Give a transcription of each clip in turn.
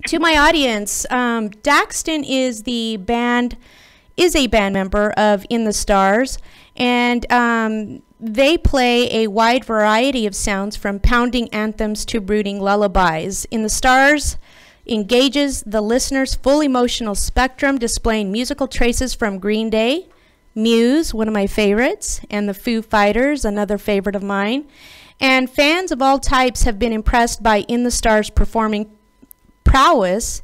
To my audience, Daxton is a band member of In the Stars, and they play a wide variety of sounds from pounding anthems to brooding lullabies. In the Stars engages the listener's full emotional spectrum, displaying musical traces from Green Day, Muse, one of my favorites, and the Foo Fighters, another favorite of mine. And fans of all types have been impressed by In the Stars' performing prowess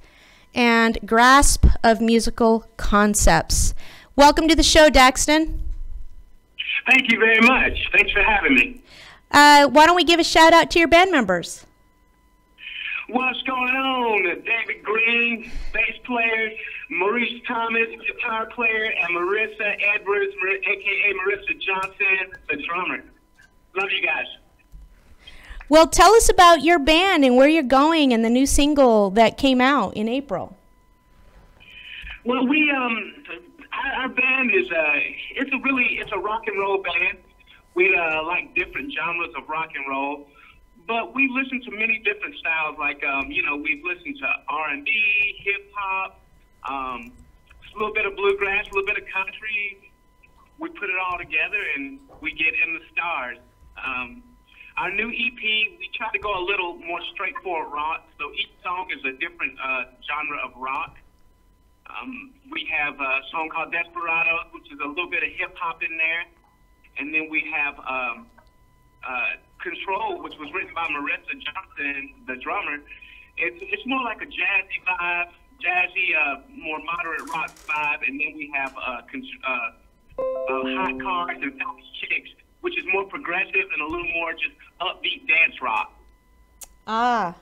and grasp of musical concepts. Welcome to the show, Daxton. Thank you very much. Thanks for having me. Why don't we give a shout out to your band members? What's going on? David Green, bass player, Maurice Thomas, guitar player, and Marissa Edwards, a.k.a. Marissa Johnson, the drummer. Love you guys. Well, tell us about your band and where you're going and the new single that came out in April. Well, our band is it's a rock and roll band. We like different genres of rock and roll. But we listen to many different styles, like, we've listened to R&B, hip-hop, a little bit of bluegrass, a little bit of country. We put it all together, and we get In the Stars. Our new EP, we try to go a little more straightforward rock, so each song is a different genre of rock. We have a song called Desperado, which is a little bit of hip-hop in there. And then we have Control, which was written by Marissa Johnson, the drummer. It's more like a jazzy vibe, more moderate rock vibe. And then we have Hot Cars and Healthy Chicks, which is more progressive and a little more just upbeat dance rock. Ah.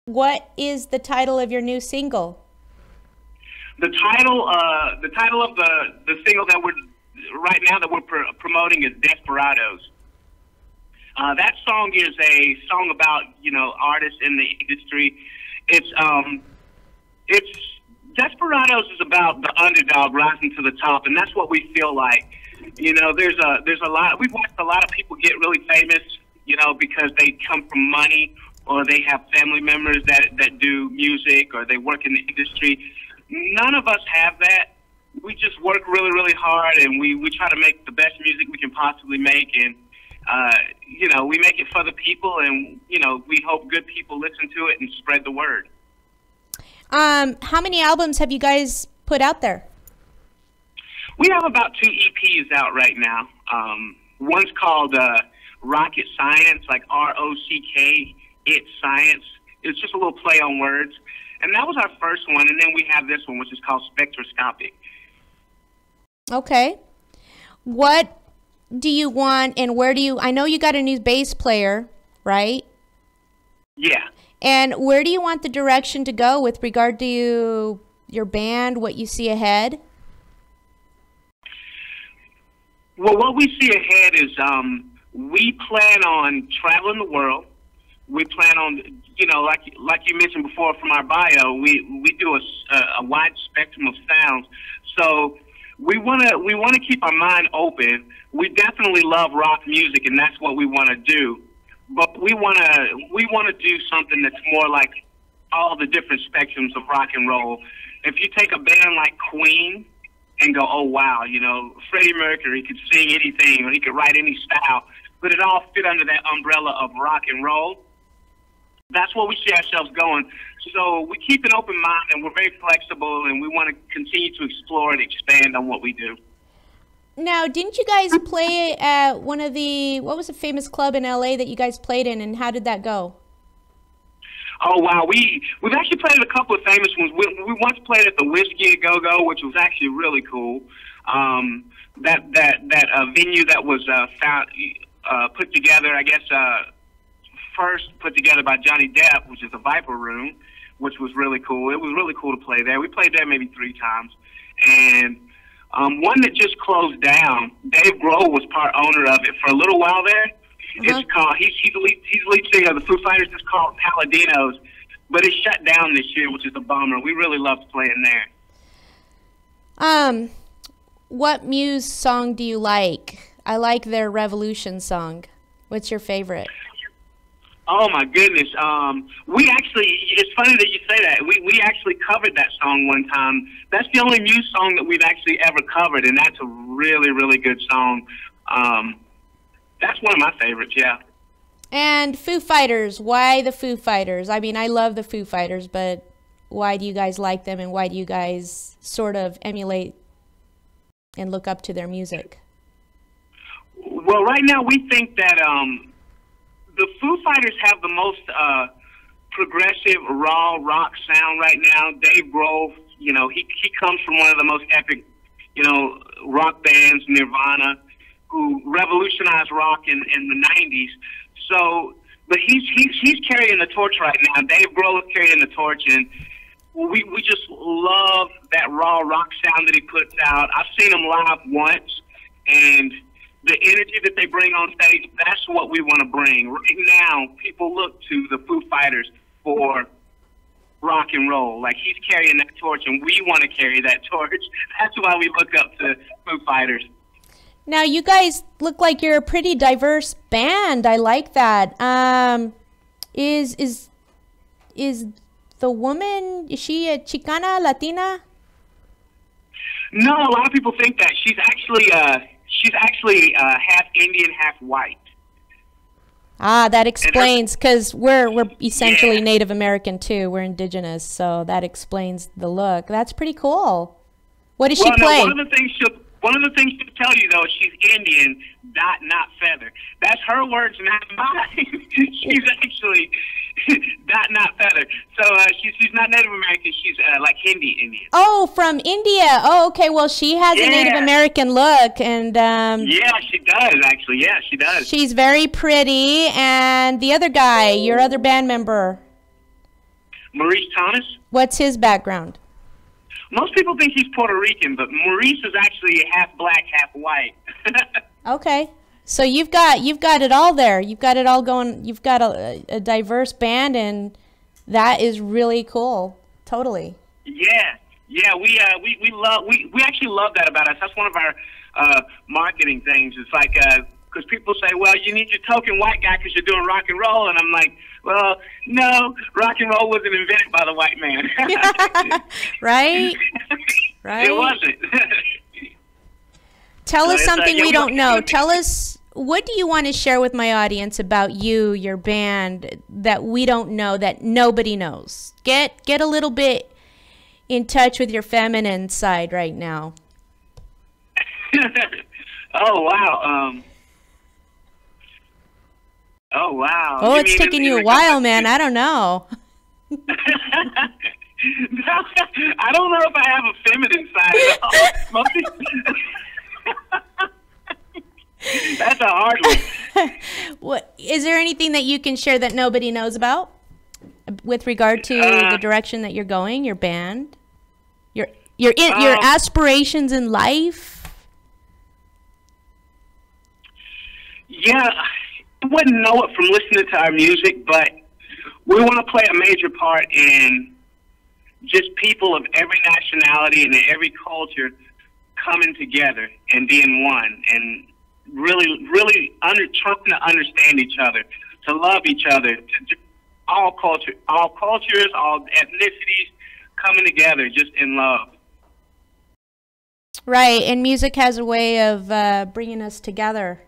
What is the title of your new single? The title of the single that we're promoting is Desperados. That song is a song about, artists in the industry. It's Desperados is about the underdog rising to the top, and that's what we feel like. There's a lot. We've watched a lot of people get really famous, because they come from money or they have family members that do music or they work in the industry. None of us have that. We just work really, really hard, and we try to make the best music we can possibly make, and we make it for the people, and we hope good people listen to it and spread the word. How many albums have you guys put out there? We have about 2 EPs out right now. One's called Rocket Science, like R-O-C-K, It's Science. It's just a little play on words. And that was our first one, and then we have this one, which is called Spectroscopic. Okay. What do you want, and where do you, I know you got a new bass player, right? Yeah. And where do you want the direction to go with regard to your band, what you see ahead? Well, what we see ahead is we plan on traveling the world. We plan on, like you mentioned before from our bio, we do a wide spectrum of sounds. So we want to keep our mind open. We definitely love rock music, and that's what we want to do. But we want to do something that's more like all the different spectrums of rock and roll. If you take a band like Queen and go, oh wow, Freddie Mercury could sing anything or he could write any style, but it all fit under that umbrella of rock and roll. That's where we see ourselves going. So we keep an open mind, and we're very flexible, and we want to continue to explore and expand on what we do. Now, didn't you guys play at what was the famous club in LA that you guys played in, and how did that go? Oh, wow. We've actually played at a couple of famous ones. We once played at the Whiskey A Go-Go, which was actually really cool. That venue that was put together, I guess, first put together by Johnny Depp, which is the Viper Room, which was really cool. It was really cool to play there. We played there maybe 3 times. And one that just closed down, Dave Grohl was part owner of it for a little while there. It's called, he's the lead singer of the Foo Fighters. It's called Paladinos, but it's shut down this year, which is a bummer. We really loved playing there. What Muse song do you like? I like their Revolution song. What's your favorite? Oh my goodness. We actually, it's funny that you say that. We actually covered that song one time. That's the only Muse song that we've actually ever covered, and that's a really, really good song. That's one of my favorites, yeah. And Foo Fighters, why the Foo Fighters? I mean, I love the Foo Fighters, but why do you guys like them, and why do you guys sort of emulate and look up to their music? Well, right now we think that the Foo Fighters have the most progressive, raw rock sound right now. Dave Grohl, you know, he comes from one of the most epic, you know, rock bands, Nirvana, who revolutionized rock in the 90s. So, but he's carrying the torch right now. Dave Grohl is carrying the torch, and we just love that raw rock sound that he puts out. I've seen him live once, and the energy that they bring on stage, that's what we want to bring. Right now, people look to the Foo Fighters for rock and roll. Like, he's carrying that torch, and we want to carry that torch. That's why we look up to Foo Fighters. Now, you guys look like you're a pretty diverse band. I like that. Is the woman, is she a Chicana, Latina? No, a lot of people think that. She's actually half Indian, half white. Ah, that explains, because we're essentially Native American too. We're indigenous, so that explains the look. That's pretty cool. What does she play? No, one of the things she'll tell you, though, is she's Indian, dot, not feather. That's her words, not mine. She's actually dot, not feather. So she's not Native American. She's like Hindi Indian. Oh, from India. Oh, okay. Well, she has a Native American look, and yeah, she does actually. Yeah, she does. She's very pretty. And the other guy, your other band member, Maurice Thomas. What's his background? Most people think he's Puerto Rican, but Maurice is actually half black, half white. Okay. So you've got it all there. You've got it all going. You've got a diverse band, and that is really cool. Totally. Yeah. We actually love that about us. That's one of our marketing things. It's like because people say, well, you need your token white guy because you're doing rock and roll, and I'm like, well, no, rock and roll wasn't invented by the white man. Right? Right. It wasn't. Tell us something we don't know. Tell us, what do you want to share with my audience about you, your band, that we don't know, that nobody knows? Get a little bit in touch with your feminine side right now. Oh, wow. Oh, wow. Oh, it's taking you a while, man. I don't know. I don't know if I have a feminine side. That's a hard one. What is there anything that you can share that nobody knows about with regard to the direction that you're going, your band, your aspirations in life? Yeah, I wouldn't know it from listening to our music, but we want to play a major part in just people of every nationality and every culture coming together and being one, and really trying to understand each other, to love each other, to all cultures, all ethnicities coming together just in love. Right, and music has a way of bringing us together.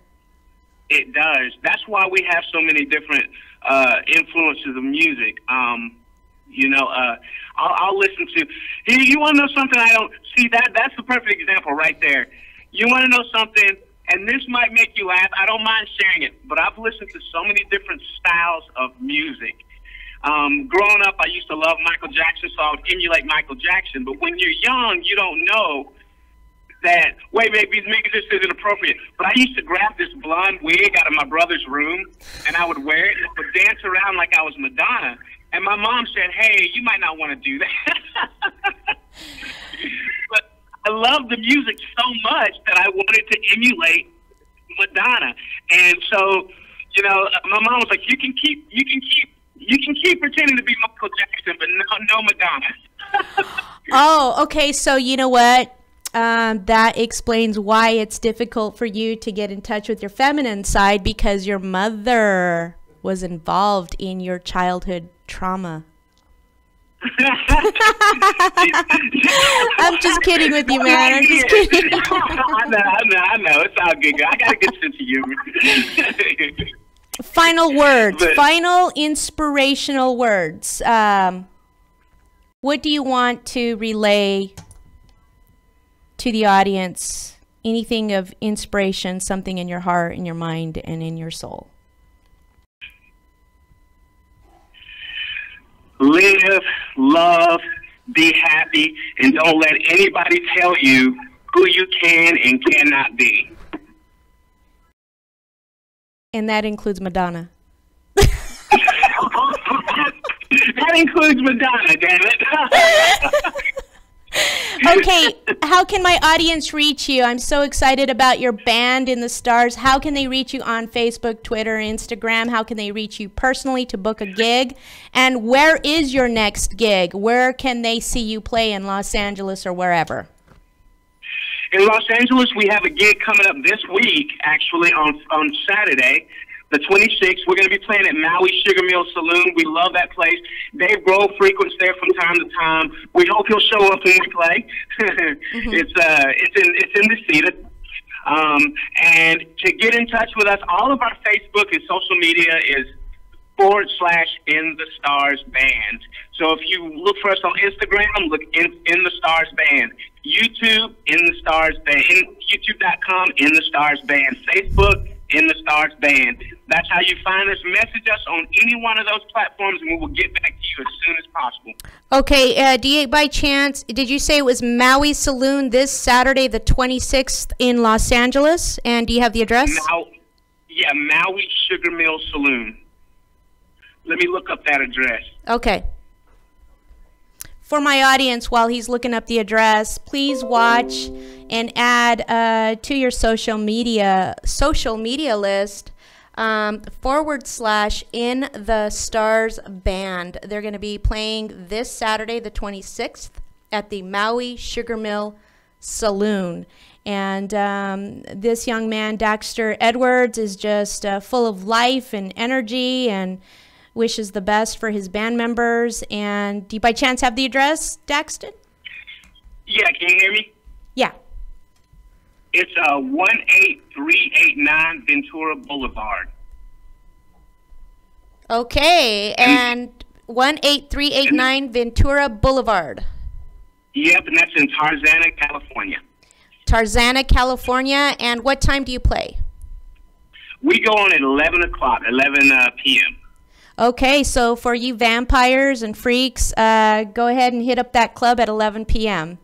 It does. That's why we have so many different influences of music. I'll listen to. You want to know something I don't see? That's the perfect example right there. You want to know something, and this might make you laugh. I don't mind sharing it, but I've listened to so many different styles of music. Growing up, I used to love Michael Jackson, so I would emulate Michael Jackson. But when you're young, you don't know that, wait, maybe this isn't appropriate. But I used to grab this blonde wig out of my brother's room, and I would wear it, and I would dance around like I was Madonna. And my mom said, hey, you might not want to do that. But I love the music so much that I wanted to emulate Madonna. And so, my mom was like, you can keep pretending to be Michael Jackson, but no Madonna. Oh, okay. So you know what? That explains why it's difficult for you to get in touch with your feminine side, because your mother was involved in your childhood trauma? I'm just kidding with you, man. I'm just kidding. I know. It's all good. I got a good sense of humor. Final words. Final inspirational words. What do you want to relay to the audience? Anything of inspiration, something in your heart, in your mind, and in your soul. Live, love, be happy, and don't let anybody tell you who you can and cannot be. And that includes Madonna. That includes Madonna, damn it. Okay, how can my audience reach you? I'm so excited about your band in the stars. How can they reach you on Facebook, Twitter, Instagram? How can they reach you personally to book a gig? And where is your next gig? Where can they see you play, in Los Angeles or wherever? In Los Angeles, we have a gig coming up this week, actually, on Saturday, the 26th. We're going to be playing at Maui Sugar Mill Saloon. We love that place. Dave Grohl frequents there from time to time. We hope he'll show up when we play. It's in the theater. And to get in touch with us, all of our Facebook and social media is /In the Stars Band. So if you look for us on Instagram, look in the Stars Band. YouTube, In the Stars Band. YouTube.com, In the Stars Band. Facebook, In the Stars Band. That's how you find us. Message us on any one of those platforms, and we will get back to you as soon as possible. Okay, DA, by chance, did you say it was Maui Saloon this Saturday, the 26th in Los Angeles? And do you have the address? Maui Sugar Mill Saloon. Let me look up that address. Okay. For my audience, while he's looking up the address, please watch and add to your social media list /In the Stars Band. They're going to be playing this Saturday, the 26th, at the Maui Sugar Mill Saloon. And this young man, Daxter Edwards, is just full of life and energy and wishes the best for his band members. And do you by chance have the address, Daxton? Yeah, can you hear me? Yeah. It's 18389 Ventura Boulevard. Okay, and 18389 Ventura Boulevard. Yep, and that's in Tarzana, California. Tarzana, California. And what time do you play? We go on at 11 p.m. Okay, so for you vampires and freaks, go ahead and hit up that club at 11 p.m.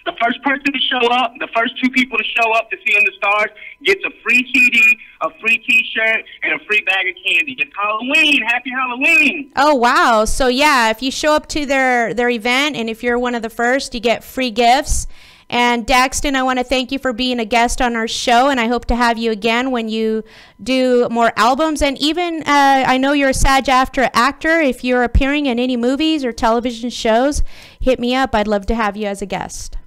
The first person to show up, the first 2 people to show up to see In the Stars gets a free CD, a free T-shirt, and a free bag of candy. It's Halloween. Happy Halloween. Oh, wow. So, yeah, if you show up to their event, and if you're one of the first, you get free gifts. And Daxton, I want to thank you for being a guest on our show, and I hope to have you again when you do more albums. And even, I know you're a SAG-AFTRA actor. If you're appearing in any movies or television shows, hit me up. I'd love to have you as a guest.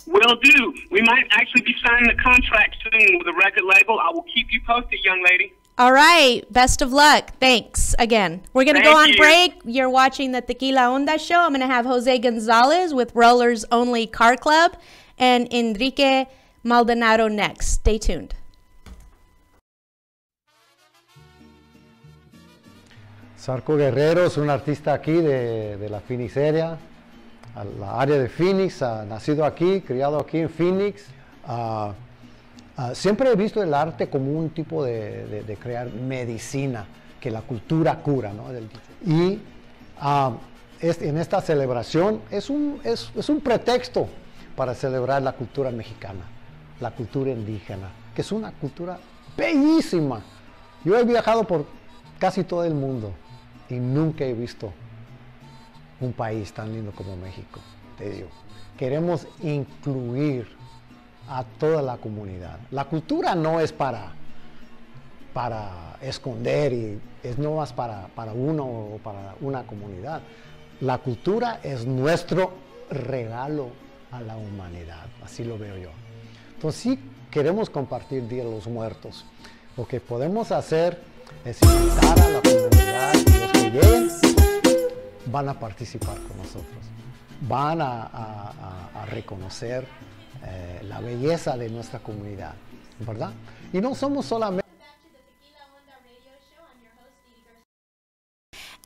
Will do. We might actually be signing a contract soon with a record label. I will keep you posted, young lady. All right. Best of luck. Thanks again. We're going to go on break. You're watching the Tequila Onda show. I'm going to have Jose Gonzalez with Rollers Only Car Club and Enrique Maldonado next. Stay tuned. Sarco Guerrero es un artista aquí de la Phoenix area, la área de Phoenix, nacido aquí, criado aquí en Phoenix. Siempre he visto el arte como un tipo de crear medicina, que la cultura cura, ¿no? Y en esta celebración es un pretexto para celebrar la cultura mexicana, la cultura indígena, que es una cultura bellísima. Yo he viajado por casi todo el mundo y nunca he visto un país tan lindo como México, te digo. Queremos incluir a toda la comunidad. La cultura no es para esconder y es no más para uno o para una comunidad. La cultura es nuestro regalo a la humanidad, así lo veo yo. Entonces sí queremos compartir Día de los Muertos. Lo que podemos hacer es invitar a la comunidad y los que lleguen van a participar con nosotros, van a reconocer la belleza de nuestra comunidad, ¿verdad? Y no somos solamente...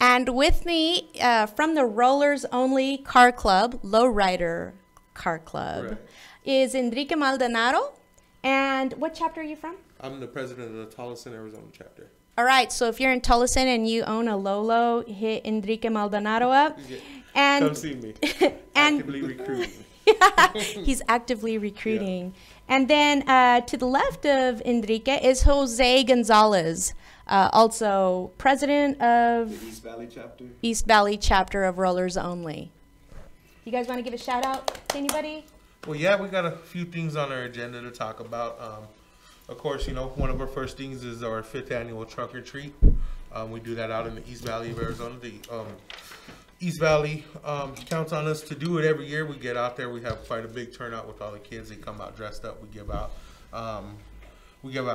And with me from the Rollers Only Car Club, Lowrider Car Club, Right. is Enrique Maldonado. And what chapter are you from? I'm the president of the Tolleson, Arizona chapter. All right, so if you're in Tolleson and you own a Lolo, hit Enrique Maldonado up. And Come see me. and Actively recruiting. he's actively recruiting. And then to the left of Enrique is Jose Gonzalez, also president of The East Valley chapter. East Valley chapter of Rollers Only. You guys want to give a shout out to anybody? Well, yeah, we got a few things on our agenda to talk about. Of course, you know, one of our first things is our 5th annual Trunk or Treat. We do that out in the East Valley of Arizona. The East Valley counts on us to do it every year. We get out there. We have quite a big turnout with all the kids. They come out dressed up. We give out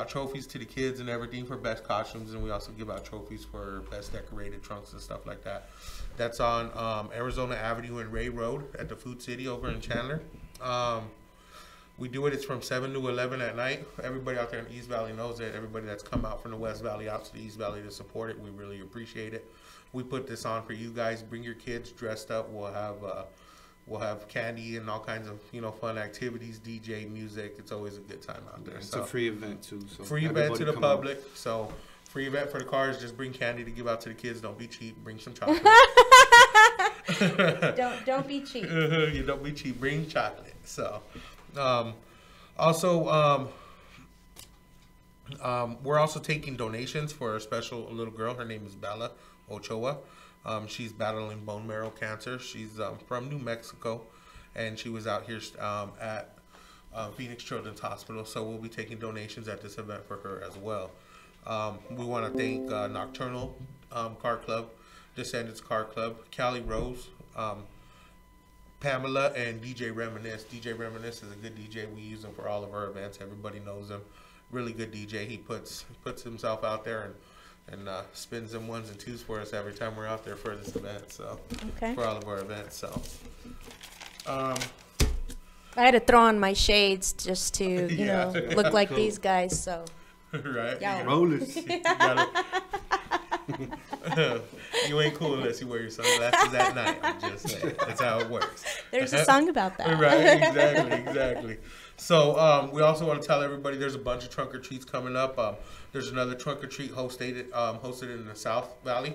trophies to the kids and everything for best costumes, and we also give out trophies for best decorated trunks and stuff like that. That's on Arizona Avenue and Ray Road at the Food City over in Chandler. We do it. It's from 7 to 11 at night. Everybody out there in the East Valley knows it. Everybody that's come out from the West Valley out to the East Valley to support it, we really appreciate it. We put this on for you guys. Bring your kids dressed up. We'll have candy and all kinds of, you know, fun activities, DJ, music. It's always a good time out there. It's a free event too. So free event to the come public. So free event for the cars. Just bring candy to give out to the kids. Don't be cheap. Bring some chocolate. Don't be cheap. You don't be cheap. Bring chocolate. So, we're also taking donations for a special little girl. Her name is Bella Ochoa. She's battling bone marrow cancer. She's from New Mexico, and she was out here at Phoenix Children's Hospital. So we'll be taking donations at this event for her as well. We want to thank Nocturnal Car Club, Descendants Car Club, Callie Rose, Pamela, and DJ Reminisce. DJ Reminisce is a good DJ. We use him for all of our events. Everybody knows him. Really good DJ. He puts himself out there and spins them ones and twos for us every time we're out there for this event. So Okay. for all of our events. So I had to throw on my shades just to, you Yeah. know, look like these guys. So right. Yeah. Rollers. You gotta- you ain't cool unless you wear your sunglasses at night. I'm just saying. That's how it works. there's a song about that. Right, exactly. So we also want to tell everybody there's a bunch of trunk or treats coming up. There's another trunk or treat hosted in the South Valley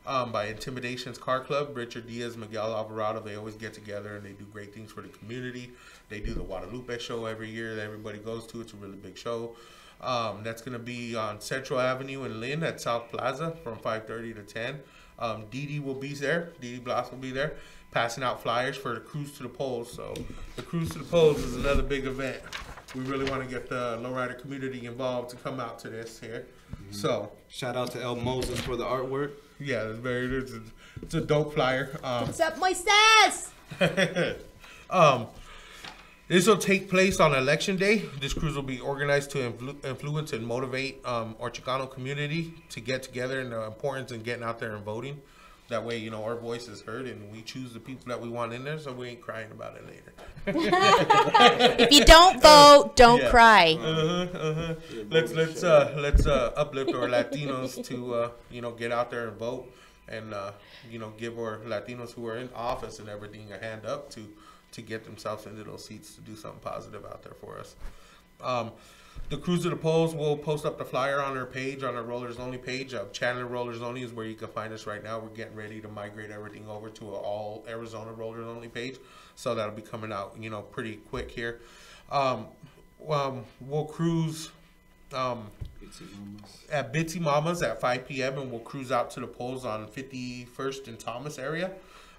by Intimidations Car Club. Richard Diaz, Miguel Alvarado, they always get together and they do great things for the community. They do the Guadalupe show every year that everybody goes to. It's a really big show. That's going to be on Central Avenue in Lynn at South Plaza from 5:30 to 10. Dee will be there. Dee Bloss will be there passing out flyers for the Cruise to the Poles. So the Cruise to the Poles is another big event. We really want to get the Lowrider community involved to come out to this here. So Shout out to El Moses for the artwork. yeah, it's a dope flyer. What's up, Moises? This will take place on Election Day. This cruise will be organized to influence and motivate our Chicano community to get together and the importance in getting out there and voting. That way, you know, our voice is heard and we choose the people that we want in there so we ain't crying about it later. If you don't vote, don't Yeah. cry. Let's uplift our Latinos to you know, get out there and vote and you know, give our Latinos who are in office and everything a hand up to get themselves into those seats to do something positive out there for us. The Cruise to the Polls, we'll post up the flyer on our page, on our Rollers Only page. Chandler Rollers Only is where you can find us right now. We're getting ready to migrate everything over to an all Arizona Rollers Only page. So that'll be coming out, you know, pretty quick here. We'll cruise at Bitsy Mama's at 5 p.m. and we'll cruise out to the polls on 51st and Thomas area.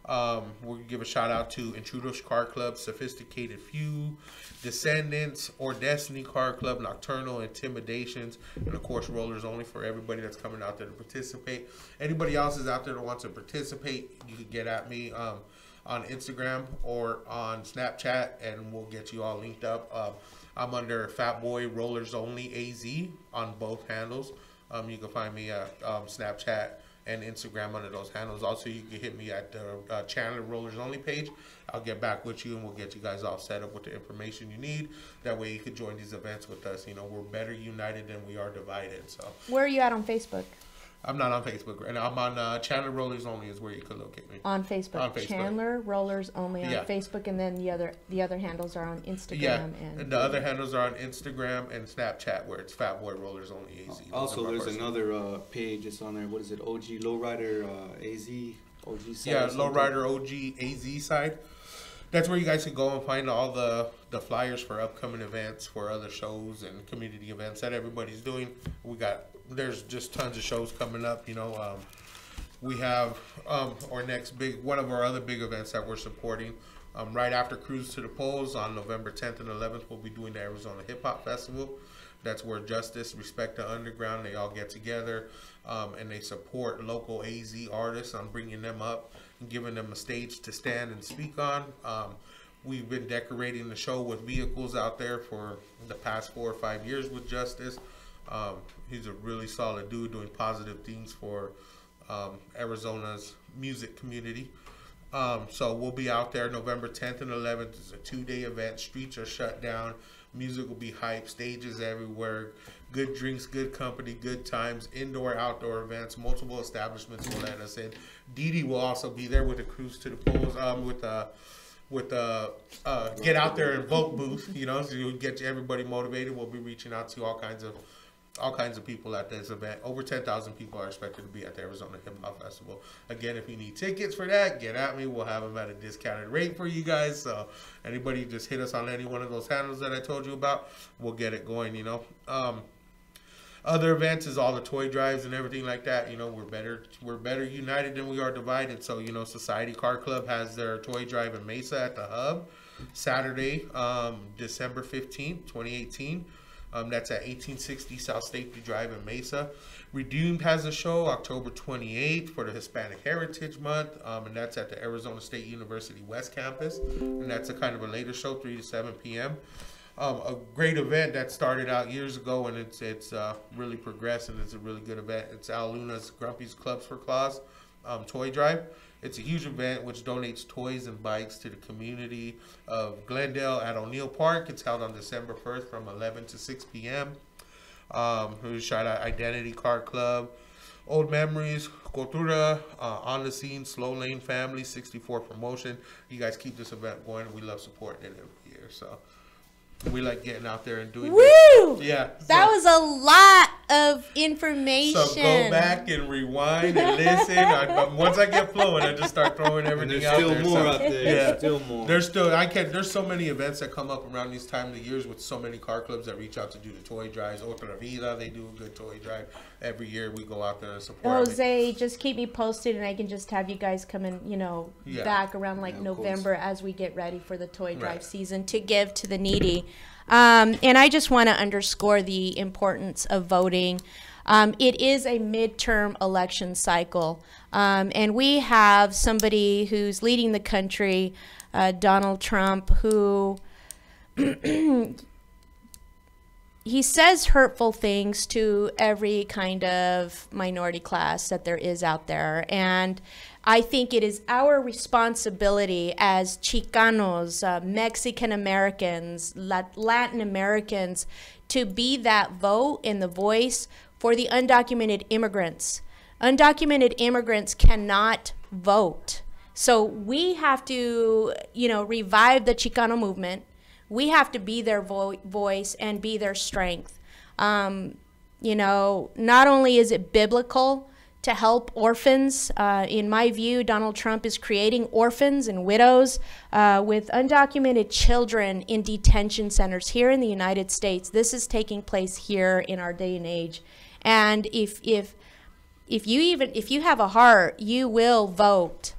We'll give a shout out to Intruders Car Club, Sophisticated Few, Descendants, or Destiny Car Club, Nocturnal, Intimidations, and of course Rollers Only for everybody that's coming out there to participate. Anybody else is out there that wants to participate, you can get at me on Instagram or on Snapchat and we'll get you all linked up. I'm under Fat Boy Rollers Only AZ on both handles. You can find me at Snapchat and Instagram under those handles. Also, you can hit me at the Chandler Rollers Only page. I'll get back with you and we'll get you guys all set up with the information you need. That way you can join these events with us. You know, we're better united than we are divided. So Where are you at on Facebook? I'm not on Facebook right now. I'm on Chandler Rollers Only is where you can locate me. On Facebook. On Facebook. Chandler Rollers Only on Yeah. Facebook, and then the other handles are on Instagram. Yeah, and and the other handles are on Instagram and Snapchat where it's Fatboy Rollers Only AZ. Those Also, are my there's personal. another page. It's on there. What is it? OG Lowrider AZ. OG side Yeah, or something. Lowrider OG AZ side. That's where you guys can go and find all the flyers for upcoming events, for other shows and community events that everybody's doing. There's just tons of shows coming up. You know, we have our next one of our other big events that we're supporting. Right after Cruise to the Polls on November 10th and 11th, we'll be doing the Arizona Hip Hop Festival. That's where Justice, Respect the Underground, they all get together and they support local AZ artists on bringing them up and giving them a stage to stand and speak on. We've been decorating the show with vehicles out there for the past 4 or 5 years with Justice. He's a really solid dude doing positive things for Arizona's music community. So we'll be out there November 10th and 11th. It's a 2-day event. Streets are shut down. Music will be hyped. Stages everywhere. Good drinks, good company, good times. Indoor, outdoor events. Multiple establishments will let us in. Dee Dee will also be there with a Cruise to the Polls, with get out there and vote booth. You know, so you'll get everybody motivated. We'll be reaching out to all kinds of people at this event. Over 10,000 people are expected to be at the Arizona Hip Hop Festival. Again, if you need tickets for that, get at me. We'll have them at a discounted rate for you guys. So anybody just hit us on any one of those handles that I told you about. We'll get it going, you know. Other events is all the toy drives and everything like that. You know, we're better united than we are divided. So, you know, Society Car Club has their toy drive in Mesa at the Hub Saturday, December 15th, 2018. That's at 1860 South Safety Drive in Mesa. Redeemed has a show October 28th for the Hispanic Heritage Month, and that's at the Arizona State University West Campus. And that's a kind of a later show, 3 to 7 p.m. A great event that started out years ago, and it's really progressed, and it's a really good event. It's Al Luna's Grumpy's Clubs for Claws toy drive. It's a huge event which donates toys and bikes to the community of Glendale at O'Neill Park. It's held on December 1st from 11 to 6 p.m. We shot at Identity Car Club, Old Memories, Cultura, On the Scene, Slow Lane Family, 64 Promotion. You guys keep this event going. We love supporting it every year. So we like getting out there and doing Woo! this. Yeah. That was a lot of information. So go back and rewind and listen. Once I get flowing, I just start throwing everything out there. There's still more out there. Yeah, Still more. There's so many events that come up around these time of the years with so many car clubs that reach out to do the toy drives. Otra Vida, they do a good toy drive every year. We go out there and support. Jose, just keep me posted, and I can just have you guys come in, you know, Yeah. back around like Yeah, of November as we get ready for the toy drive Right. season to give to the needy. And I just want to underscore the importance of voting. It is a midterm election cycle, and we have somebody who's leading the country, Donald Trump, who he says hurtful things to every kind of minority class that there is out there. And I think it is our responsibility as Chicanos, Mexican Americans, Latin Americans, to be that vote and the voice for the undocumented immigrants. Undocumented immigrants cannot vote. So we have to, you know, revive the Chicano movement. We have to be their voice and be their strength. You know, not only is it biblical to help orphans, in my view, Donald Trump is creating orphans and widows with undocumented children in detention centers here in the United States. This is taking place here in our day and age. And if you have a heart, you will vote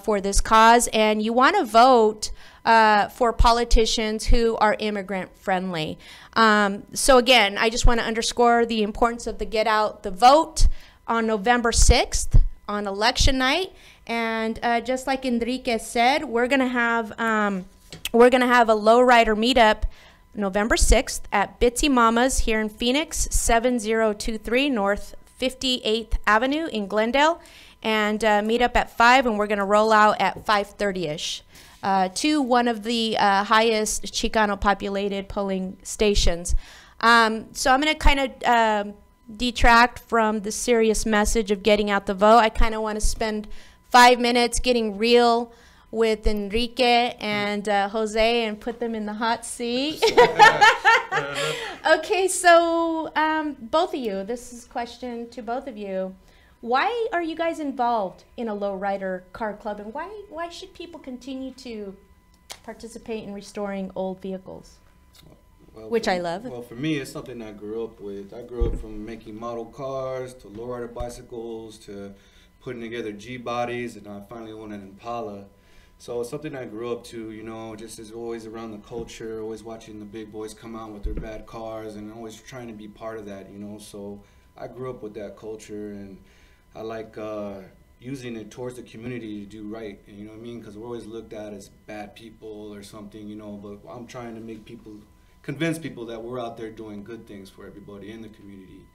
for this cause, and you want to vote for politicians who are immigrant friendly. So again, I just want to underscore the importance of the get out the vote on November 6th on election night. And just like Enrique said, we're gonna have a Lowrider meetup November 6th at Bitsy Mama's here in Phoenix, 7023 North 58th Avenue in Glendale. And meet up at 5, and we're going to roll out at 5:30ish to one of the highest Chicano populated polling stations. So I'm going to kind of detract from the serious message of getting out the vote. I kind of want to spend 5 minutes getting real with Enrique and Jose and put them in the hot seat. Okay, so both of you, this is a question to both of you. Why are you guys involved in a lowrider car club, and why should people continue to participate in restoring old vehicles? Well, Which I love. Well, for me, it's something I grew up with. I grew up from making model cars to lowrider bicycles to putting together G-bodies, and I finally owned an Impala. So it's something I grew up to, you know, just as always around the culture, always watching the big boys come out with their bad cars and always trying to be part of that, you know. So I grew up with that culture, and I like using it towards the community to do right, you know what I mean? Because we're always looked at as bad people or something, you know, but I'm trying to make people, convince people that we're out there doing good things for everybody in the community.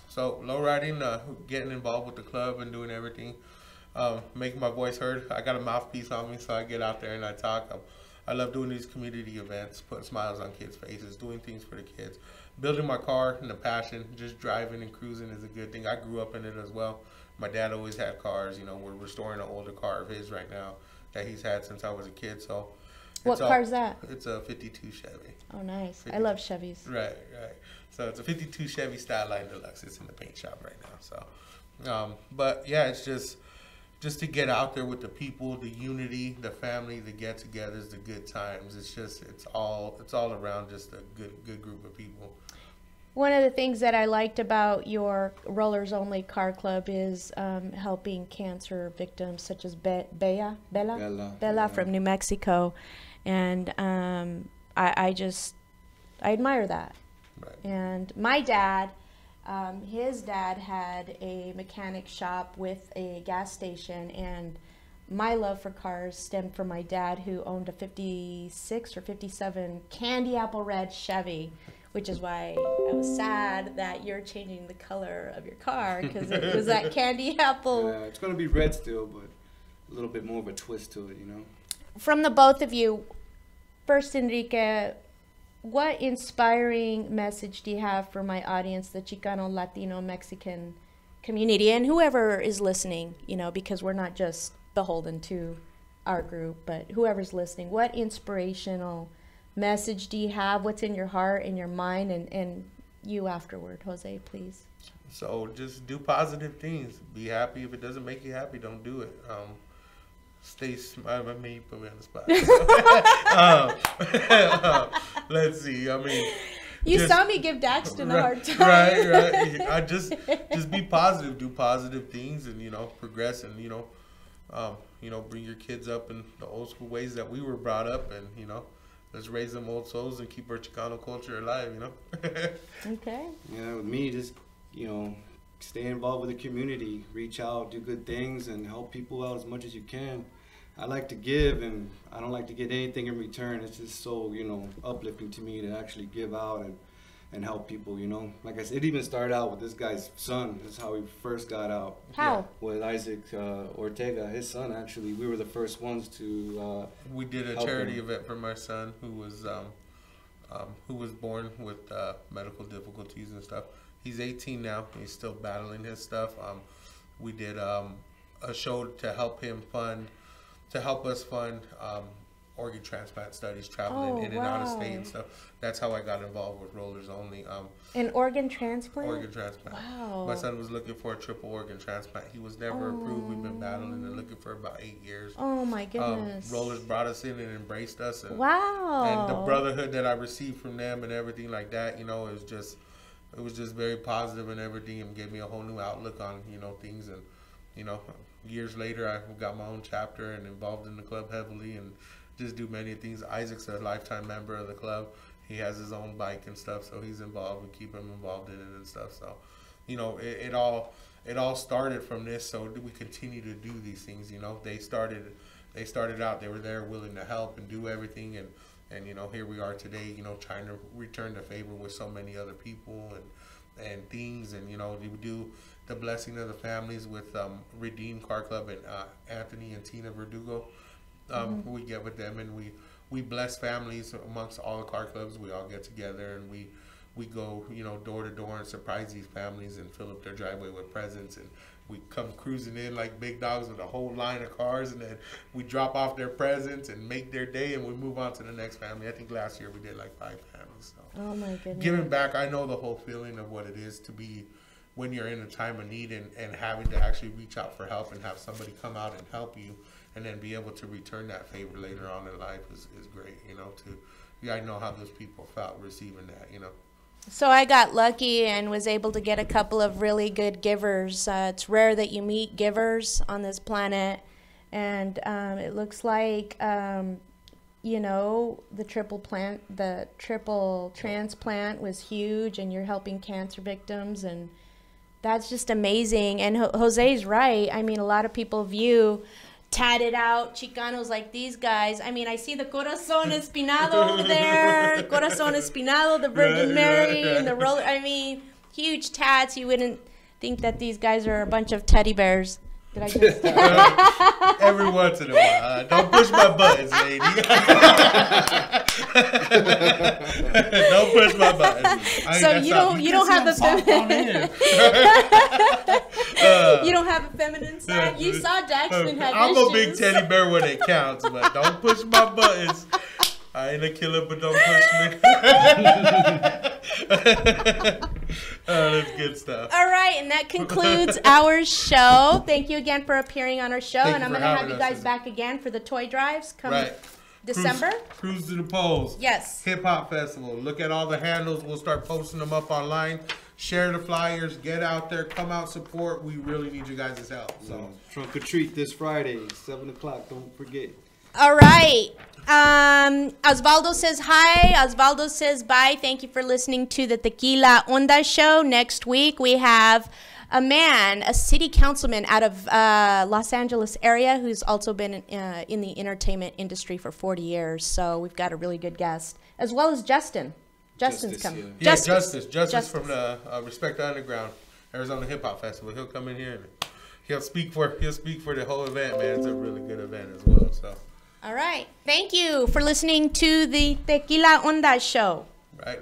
So lowriding, getting involved with the club and doing everything, making my voice heard. I got a mouthpiece on me, so I get out there and I talk. I love doing these community events, putting smiles on kids' faces, doing things for the kids. Building my car and the passion, just driving and cruising is a good thing. I grew up in it as well. My dad always had cars. You know, we're restoring an older car of his right now that he's had since I was a kid. So, what car is that? It's a 52 Chevy. Oh, nice. 50. I love Chevys. Right. So it's a 52 Chevy Styline Deluxe. It's in the paint shop right now. So, but yeah, it's just to get out there with the people, the unity, the family, the get-togethers, the good times. It's all around just a good group of people. One of the things that I liked about your Rollers Only Car Club is helping cancer victims such as Bella from New Mexico, and I admire that. Right. And my dad, his dad had a mechanic shop with a gas station, and my love for cars stemmed from my dad, who owned a 56 or 57 candy apple red Chevy, which is why I was sad that you're changing the color of your car, because it was that candy apple. Yeah, it's going to be red still, but a little bit more of a twist to it, you know. From the both of you, first Enrique, what inspiring message do you have for my audience, the Chicano, Latino, Mexican community, and whoever is listening, you know, because we're not just beholden to our group, but whoever's listening, what inspirational message do you have? What's in your heart and your mind, and you afterward, Jose, please. So just do positive things. Be happy. If it doesn't make you happy, don't do it. Stay smart. I mean, you put me on the spot. Let's see. I mean, you saw me give Daxton a hard time. Right. I just be positive. Do positive things, and progress, and bring your kids up in the old school ways that we were brought up, and let's raise them old souls and keep our Chicano culture alive. Okay. Yeah, with me, just stay involved with the community, reach out, do good things, and help people out as much as you can. I like to give, and I don't like to get anything in return. It's just so, uplifting to me to actually give out and help people, Like I said, it even started out with this guy's son. That's how we first got out. How? Yeah, with Isaac Ortega, his son, actually. We were the first ones to we did a charity event for my son who was born with medical difficulties and stuff. He's 18 now. He's still battling his stuff. We did a show to help us fund organ transplant studies, traveling in and out of state and stuff. That's how I got involved with Rollers Only. An organ transplant? Organ transplant. Wow. My son was looking for a triple organ transplant. He was never approved. We've been battling and looking for about 8 years. Oh my goodness. Rollers brought us in and embraced us. And, wow. And the brotherhood that I received from them and everything like that, it was just very positive and everything, and gave me a whole new outlook on, things. And, years later, I got my own chapter and involved in the club heavily and just do many things. Isaac's a lifetime member of the club. He has his own bike and stuff, so he's involved. We keep him involved in it and stuff. So, it all started from this. So we continue to do these things. They started out. They were there, willing to help and do everything. And And, you know, here we are today, you know, trying to return the favor with so many other people and things. And, you know, we do the blessing of the families with Redeem Car Club and Anthony and Tina Verdugo. We get with them, and we bless families amongst all the car clubs. We all get together, and we go, you know, door to door and surprise these families and fill up their driveway with presents. And we come cruising in like big dogs with a whole line of cars, and then we drop off their presents and make their day, and we move on to the next family. I think last year we did like 5 families. So. Oh my goodness. Giving back, I know the whole feeling of what it is to be when you're in a time of need and having to actually reach out for help and have somebody come out and help you, and then be able to return that favor later on in life is great, you know. I know how those people felt receiving that, you know. So I got lucky and was able to get a couple of really good givers. It's rare that you meet givers on this planet, and it looks like you know, the triple transplant was huge, and you're helping cancer victims, and that's just amazing. And Jose's right. I mean, a lot of people view tatted out Chicanos like these guys. I mean, I see the Corazón Espinado over there, Corazón Espinado, the Virgin Mary, and the roller. I mean, huge tats. You wouldn't think that these guys are a bunch of teddy bears. Did I just every once in a while. Don't push my buttons, lady. Don't push my buttons. So you don't have a feminine. You don't have a feminine side. You saw Daxton have I'm issues. a big teddy bear when it counts, but don't push my buttons. I ain't a killer, but don't push me. That's good stuff. All right, and that concludes our show. Thank you again for appearing on our show, and I'm going to have you guys back again for the toy drives come December. Cruise to the Polls. Yes. Hip Hop Festival. Look at all the handles. We'll start posting them up online. Share the flyers. Get out there. Come out, support. We really need you guys' help. So Trunk or treat this Friday, 7 o'clock. Don't forget. All right. Osvaldo says hi. Osvaldo says bye. Thank you for listening to the Tequila Onda show. Next week we have a city councilman out of Los Angeles area who's also been in the entertainment industry for 40 years. So we've got a really good guest, as well as Justin. Justin's coming. Yeah, Justice from the Respect the Underground Arizona Hip Hop Festival. He'll come in here and he'll speak for the whole event, man. It's a really good event as well. So. All right. Thank you for listening to the Tequila Onda show. Right.